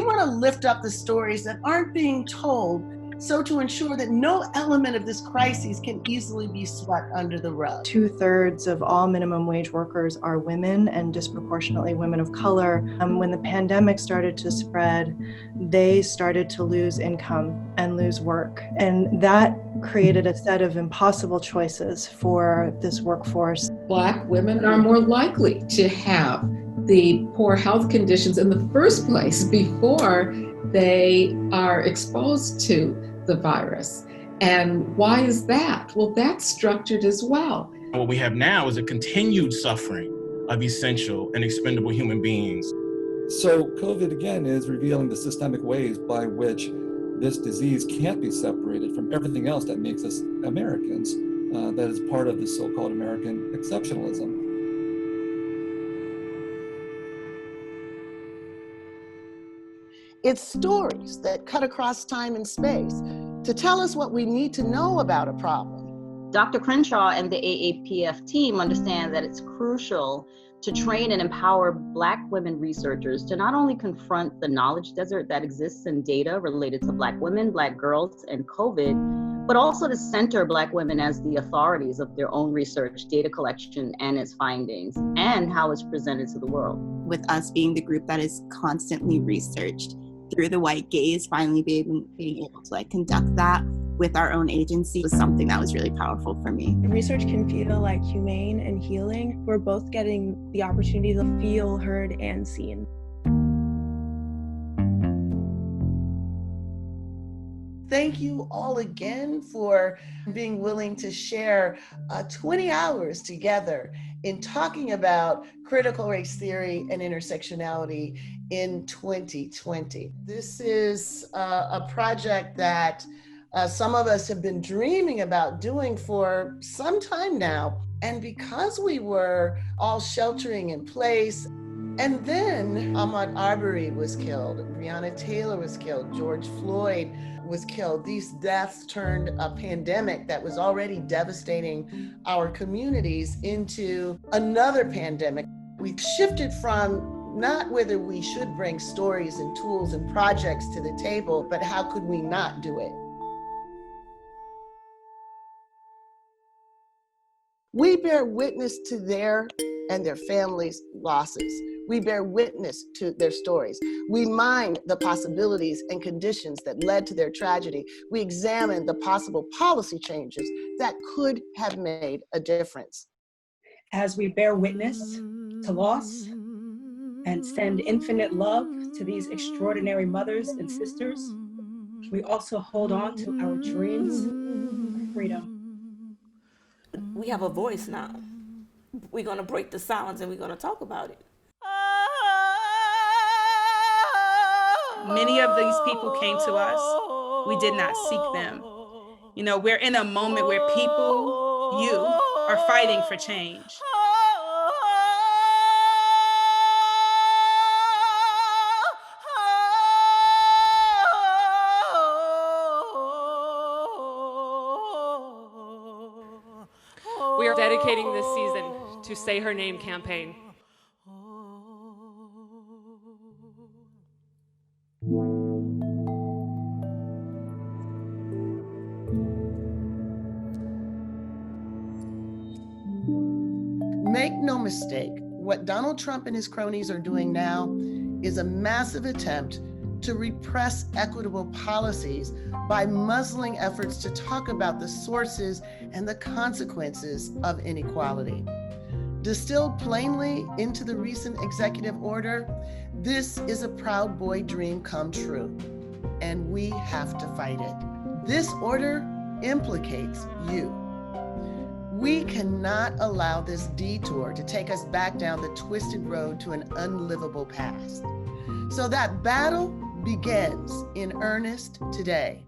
want to lift up the stories that aren't being told, so to ensure that no element of this crisis can easily be swept under the rug. 2/3 of all minimum wage workers are women, and disproportionately women of color. When the pandemic started to spread, they started to lose income and lose work. And that created a set of impossible choices for this workforce. Black women are more likely to have the poor health conditions in the first place before they are exposed to the virus. And why is that? Well, that's structured as well. What we have now is a continued suffering of essential and expendable human beings. So COVID, again, is revealing the systemic ways by which this disease can't be separated from everything else that makes us Americans. That is part of the so-called American exceptionalism. It's stories that cut across time and space to tell us what we need to know about a problem. Dr. Crenshaw and the AAPF team understand that it's crucial to train and empower Black women researchers to not only confront the knowledge desert that exists in data related to Black women, Black girls, and COVID, but also to center Black women as the authorities of their own research, data collection, and its findings, and how it's presented to the world. With us being the group that is constantly researched through the white gaze, finally being able to conduct that with our own agency was something that was really powerful for me. Research can feel like humane and healing. We're both getting the opportunity to feel heard and seen. Thank you all again for being willing to share 20 hours together in talking about critical race theory and intersectionality in 2020. This is a project that some of us have been dreaming about doing for some time now. And because we were all sheltering in place, and then Ahmaud Arbery was killed, Breonna Taylor was killed, George Floyd was killed. These deaths turned a pandemic that was already devastating our communities into another pandemic. We shifted from not whether we should bring stories and tools and projects to the table, but how could we not do it? We bear witness to their and their families' losses. We bear witness to their stories. We mine the possibilities and conditions that led to their tragedy. We examine the possible policy changes that could have made a difference. As we bear witness to loss and send infinite love to these extraordinary mothers and sisters, we also hold on to our dreams of freedom. We have a voice now. We're going to break the silence and we're going to talk about it. Many of these people came to us. We did not seek them. You know, we're in a moment where people, you, are fighting for change. We are dedicating this season to Say Her Name campaign. Make no mistake, what Donald Trump and his cronies are doing now is a massive attempt to repress equitable policies by muzzling efforts to talk about the sources and the consequences of inequality. Distilled plainly into the recent executive order, this is a Proud Boy dream come true, and we have to fight it. This order implicates you. We cannot allow this detour to take us back down the twisted road to an unlivable past. So that battle begins in earnest today.